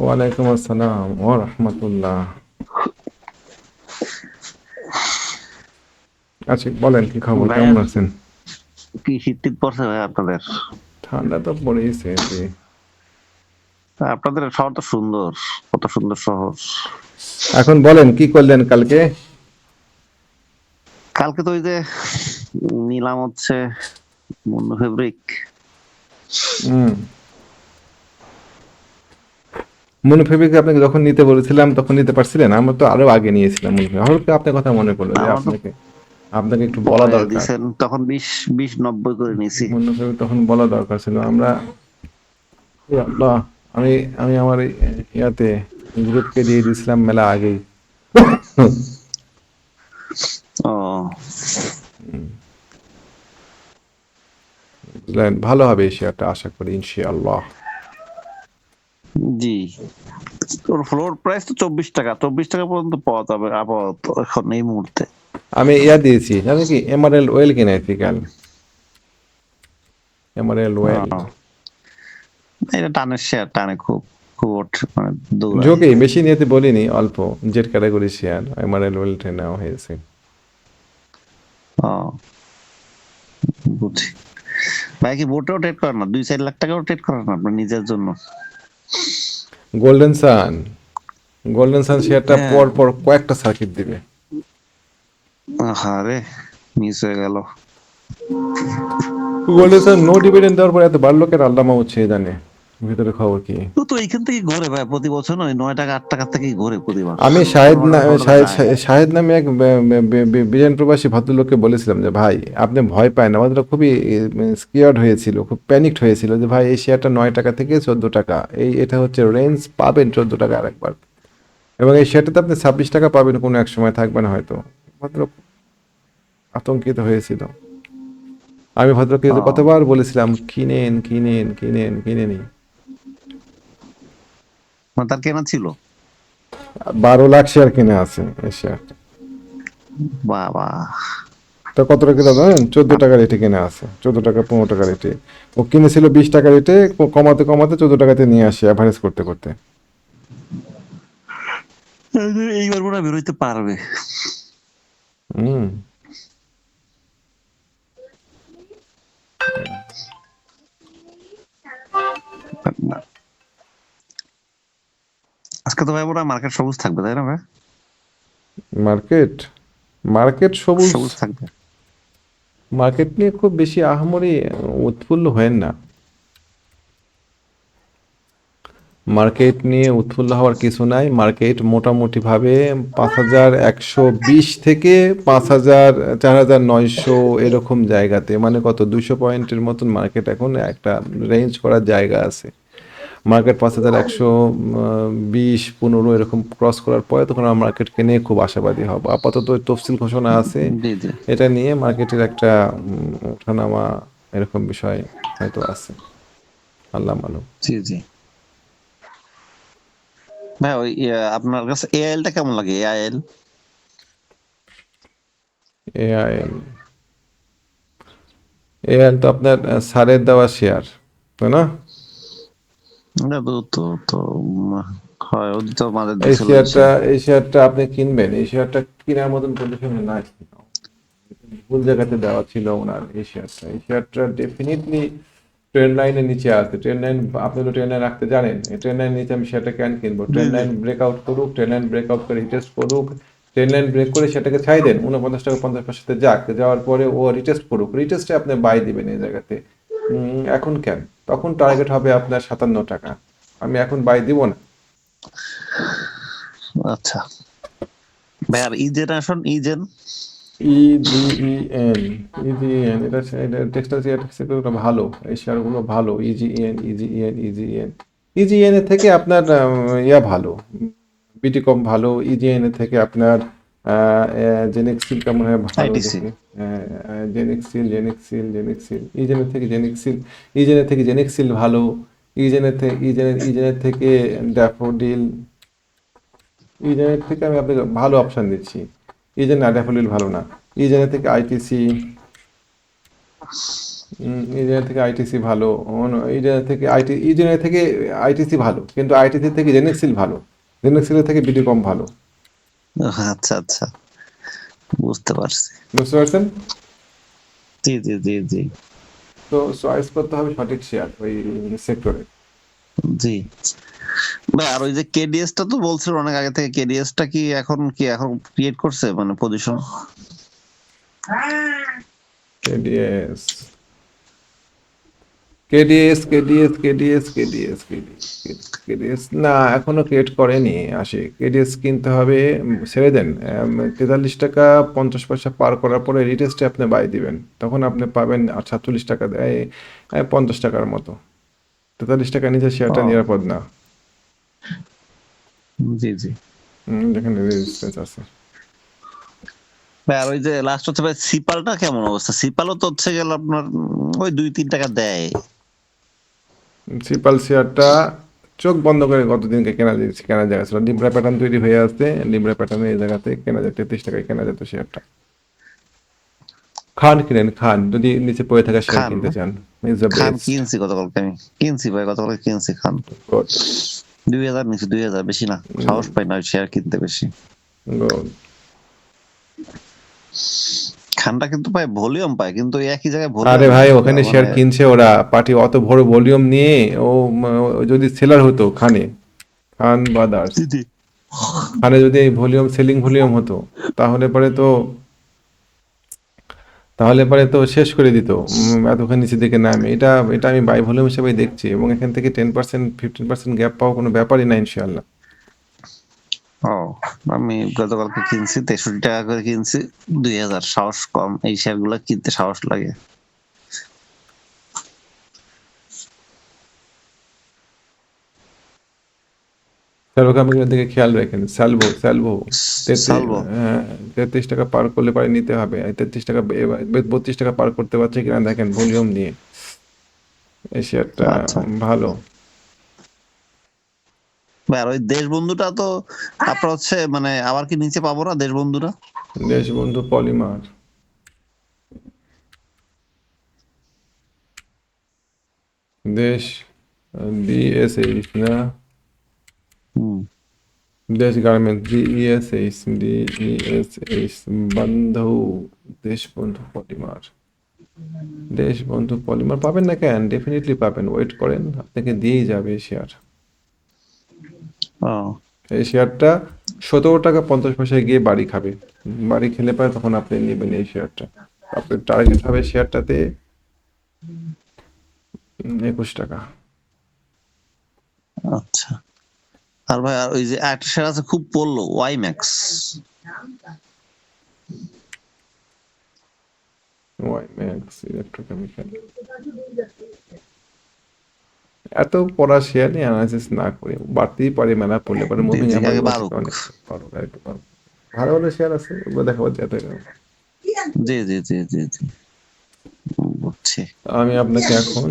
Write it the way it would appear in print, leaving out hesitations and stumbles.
ওয়ালাইকুম আসসালাম ওয়া রাহমাতুল্লাহ। আচ্ছা বলেন, কি খবর, কেমন ভাইয়া, আছেন? কি শীত টিত পড়ছে ভাই আপনাদের? ঠান্ডা তো পড়েইছে জি। আপনাদের শহর তো সুন্দর, কত সুন্দর শহর। এখন বলেন কি করলেন কালকে? কালকে তো ওই যে নিলাম হচ্ছে মুন্নু ফেব্রিক। হুম। মুনাফেবিক আপনাকে যখন নিতে বলেছিলাম তখন নিতে পারছিলেন? আমরা তো আরো আগে নিয়েছিলাম মুনাফেবিক। হঠাৎ করে আপনার কথা মনে পড়লো যে আমার তো আপনাকে আপনাকে একটু বলা পরে দরকার। দিছেন তখন 20-20-90 করে নিছি। মুনাফেবিক তখন বলা দরকার ছিল। আমরা এ আল্লাহ, আমি আমি আমার ইয়াতে গ্রুপকে দিয়ে দিয়েছিলাম মেলা আগেই। ও বুঝলেন, ভালো হবে এই শেয়ারটা আশা করি ইনশাআল্লাহ। জি, ওর ফ্লোর প্রাইস তো 24 টাকা, 24 টাকা পর্যন্ত পাওয়া যাবে আপাতত এখন এই মুহূর্তে। আমি ইয়া দিয়েছি জানেন কি, এমারেল ওয়েল কিনেছি কাল। এমারেল ওয়েল ও, এটা টানের শেয়ার, টানে খুব খুব মানে দৌড়ায়। ঝোঁকে বেশি নিতে বলিনি, অল্প জেড ক্যাটাগরি শেয়ার এমারেল ওয়েলটা নেওয়া হয়েছে। ও, বুঝছি। ভাই কি বোটেও ট্রেড করেন না? 2-4 লাখ টাকাও ট্রেড করেন না আপনার নিজের জন্য? গোল্ডেন সান, গোল্ডেন সান শেয়ারটা হ্যাঁ। পর পর কয়েকটা সার্কিট দিবে। আহারে, মিস হয়ে গেল। গোল্ডেন সান নো ডিভিডেন্ড দেওয়ার পর এত বাড়লো কেন আল্লাহ মাহমুদ সে জানে। ভিতরে খবর কি? তো তো এইখান থেকে ঘুরে ভাই প্রতি বছর, নয় 9 টাকা 8 টাকা থেকেই ঘুরে প্রতিবার। আমি 15 টাকা 16 টাকা যায়। শাহেদ নামে এক বিজেন প্রবাসী ভদ্রলোককে বলেছিলাম যে ভাই আপনি ভয় পায় না, ভদ্রলোক খুবই স্কিয়ার্ড হয়েছিল, খুব প্যানিকড হয়েছিল যে ভাই এই শেয়ারটা 9 টাকা থেকে 14 টাকা, এটা হচ্ছে রেঞ্জ, পাবেন 14 টাকা আরেকবার, এবং এই শেয়ারটাতে আপনি 26 টাকা পাবেন কোনো এক সময়, থাকবেন হয়তো। ভদ্রলোক আতঙ্কিত হয়েছিল। আমি ভদ্রলোককে যে ও, কতবার বলেছিলাম কিনেন কিনেন কিনেন কিনেনি। মানে তার কেনা ছিল? 12 লাখ শেয়ার কিনে আছে এই শেয়ারটা। বাবা। তা কত টাকা জানেন? 14 টাকা রেটে কিনে আছে, 14 টাকা 15 টাকা রেটে। ও কিনেছিল 20 টাকা রেটে, কমাতে কমাতে 14 টাকাতে নিয়ে আসে অ্যাভারেজ করতে করতে। এইবার মনে হয় বেরোইতে পারবে। হুম। না, আজকে তো ভাই মনে হয় মার্কেট সবুজ থাকবে, তাই না ভাই? মার্কেট মার্কেট সবুজ। সবুজ থাকবে। মার্কেট নিয়ে খুব বেশি আহামরি উৎফুল্ল হয়েন না। মার্কেট নিয়ে উৎফুল্ল হওয়ার কিছু নাই। মার্কেট মোটামুটিভাবে 5,120 থেকে 5,000 4,900 এরকম জায়গাতে, মানে কত 200 পয়েন্টের মতন মার্কেট এখন একটা রেঞ্জ করার জায়গা আছে। মার্কেট 5,120-15 এরকম ক্রস করার পরে তখন আমরা মার্কেটকে নিয়ে খুব আশাবাদী হব। আপাতত তফসিল ঘোষণা আছে, জি জি এটা নিয়ে মার্কেটের একটা ওঠানামা এরকম বিষয় হয়তো আছে, আল্লাহ মালুম। জি জি। ভাই ওই আপনার কাছে এআইএল টা কেমন লাগে? এআইএল এআইএল এআইএল তো আপনার সারের দেওয়া শেয়ার, তাই না? এটা তো তো তো উম, হয়, ওই তো আমাদের এই দিছিল এই শেয়ারটা শেয়ার। এই শেয়ারটা আপনি কিনবেন, এই শেয়ারটা কেনার মতন পজিশনে নাই। ভুল জায়গাতে দেওয়া ছিল ওনার এই শেয়ারটা। এই শেয়ারটা ডেফিনেটলি ট্রেন্ড লাইনের নিচে আছে। ট্রেন্ড লাইন, আপনি তো ট্রেন্ড লাইন রাখতে জানেন, এই ট্রেন্ড লাইন নিচে আমি সেটা কেন কিনবো? জি ট্রেন্ড জি। লাইন ব্রেকআউট করুক, ট্রেন্ড লাইন ব্রেকআউট করে রিটেস্ট করুক, ট্রেন্ড লাইন ব্রেক করে সেটাকে ছাই দেন 49 টাকা 50 পয়সাতে যাক, যাওয়ার পরে ও রিটেস্ট করুক, রিটেস্টে আপনি বাই দিবেন এই জায়গাতে। এখন কেন? তখন টার্গেট হবে আপনার 57 টাকা। আমি এখন বাই দিব না। আচ্ছা ভাই, আর ই জেনারেশন, ইজেন? ইজিইএন, ইজিইএন এটা এটা টেক্সটাইল শেয়ার সেগুলো ভালো, এই শেয়ারগুলো ভালো। ইজিইএন এর থেকে আপনার ইয়া ভালো, বিটিকম ভালো। ইজিএন এর থেকে আপনার জেনেক্সিল কেমন হয় ভালো আইটিসি। দেখি। জেনেক্সিল ইজেনের থেকে জেনেক্সিল ভালো। ইজেনের থেকে ড্যাফোডিল। ইজেনের থেকে আমি আপনাকে ভালো অপশন দিচ্ছি। ইজেন না, ড্যাফোডিল ভালো না। ইজেনের থেকে আইটিসি। ইঞ্জিনিয়ার থেকে আইটিসি ভালো, ইঞ্জিনিয়ার থেকে ইঞ্জিনিয়ার থেকে আইটিসি ভালো, কিন্তু আইটিসি থেকে জেনেক্সিল ভালো, জেনেক্সিলের থেকে বিডিকম ভালো। আচ্ছা আচ্ছা, বুঝতে পারছি। বুঝতে পারছেন? জি জি জি জি তো চয়েস করতে হবে সঠিক শেয়ার ওই সেক্টরে। জি ভাই। আর ওই যে কেডিএস টা তো বলছিল অনেক আগে থেকে, কেডিএস টা কি এখন ক্রিয়েট করছে মানে position? KDS KDS KDS KDS KDS KDS না, এখনো ক্রিয়েট করেনি। আসে কেডিএস কিনতে হবে, ছেড়ে দেন। 43 টাকা 50 পয়সা পার করার পরে রিটেস্টে আপনি বাই দিবেন, তখন আপনি পাবেন 47 টাকা দেয়, 50 টাকার মতো। 43 টাকা নিচে শেয়ারটা ও নিরাপদ না। জি জি যেখানে রেজিস্ট্যান্স আছে। ভাই। আর ওই যে লাস্ট হচ্ছে ভাই, সিপালটা কেমন অবস্থা? সিপালও তো হচ্ছে গেল আপনার ওই 2-3 টাকা দেয়। সিপাল শেয়ারটা চোখ বন্ধ করে গতদিনকে কেনা জায়গা ছিল, লিব্রা প্যাটার্ন তৈরি হয়ে আসছে, লিব্রা প্যাটার্নে এই জায়গাতে কেনা যায়, 33 টাকায় কেনা যেত শেয়ারটা। খান কিনেন, খান যদি নিচে পড়ে থাকা শেয়ার খান কিনতে চান, ইজ দ্য খান বেস্ট। কিনছি গতকালকে, আমি কিনছি ভাই, গতকালকে কিনছি খান। গুড 2,000 নিচে, 2,000, বেশি না। সাহস পাই না শেয়ার কিনতে বেশি। গুড। খানটা কিন্তু ভাই ভলিউম পায়, কিন্তু ওই একই জায়গায় আরে ভলিউম ভাই, নাই ওখানে মানে। শেয়ার কিনছে ওরা, পার্টি অত বড় ভলিউম নিয়ে। ও যদি সেলার হতো খানে, খান বাদার্স, জি জি খানে যদি এই ভলিউম সেলিং ভলিউম হতো, তাহলে পরে তো তাহলে পরে তো শেষ করে দিত। এতখানি নিচের দিকে নামে, এটা এটা আমি বাই ভলিউম হিসেবে দেখছি, এবং এখান থেকে 10% 15% গ্যাপ পাওয়া কোনো ব্যাপারই না ইনশাআল্লাহ। ও, আমি গতকালকে কিনছি 63 টাকা করে কিনছি। 2,000, সাহস কম এই শেয়ার গুলা কিনতে, সাহস লাগে। স্যালভো কোম্পানির দিকে খেয়াল রাখেন, স্যালভো স্যালভো সালবো। 33 টাকা পার করলে পারে নিতে হবে। 33 টাকা 32 টাকা পার করতে পারছে কিনা দেখেন ভলিউম নিয়ে, এই শেয়ারটা আচ্ছা ভালো। ভাই। আর ওই দেশ বন্ধুটা তো আপনার হচ্ছে মানে আবার কি নিচে পাবো না দেশ বন্ধুটা? দেশবন্ধু পলিমার, দেশ ডিএসএইচ না, হুম। দেশ গার্মেন্টস ডিএসএইচ বন্ধু, দেশবন্ধু পলিমার, দেশবন্ধু পলিমার পাবেন না কেন? ডেফিনেটলি পাবেন, ওয়েট করেন, আপনাকে দিয়েই যাবে এই শেয়ার। ও এই শেয়ারটা 17 টাকা 50 পয়সায় গিয়ে বাড়ি খাবে, বাড়ি খেলে পারে তখন আপনি নেবেন এই শেয়ারটা। আপনার টার্গেট হবে শেয়ারটাতে 21 টাকা। আচ্ছা। আর ভাই, আর ওই যে একটা শেয়ার আছে খুব পড়লো, Y max. Y max electrochemical, এত পড়া শেয়ার নিয়ে অ্যানালাইসিস না করে বাড়তেই পারে, মেলা পড়লে পারে, জি মুভিং জি, অ্যাভারেজ আগে থেকে বারুক। অনেক ভালো ভালো ভালো শেয়ার আছে, ওগুলো দেখাবার যেতে হবে। জি জি জি জি জি, বুঝছি। আমি আপনাকে এখন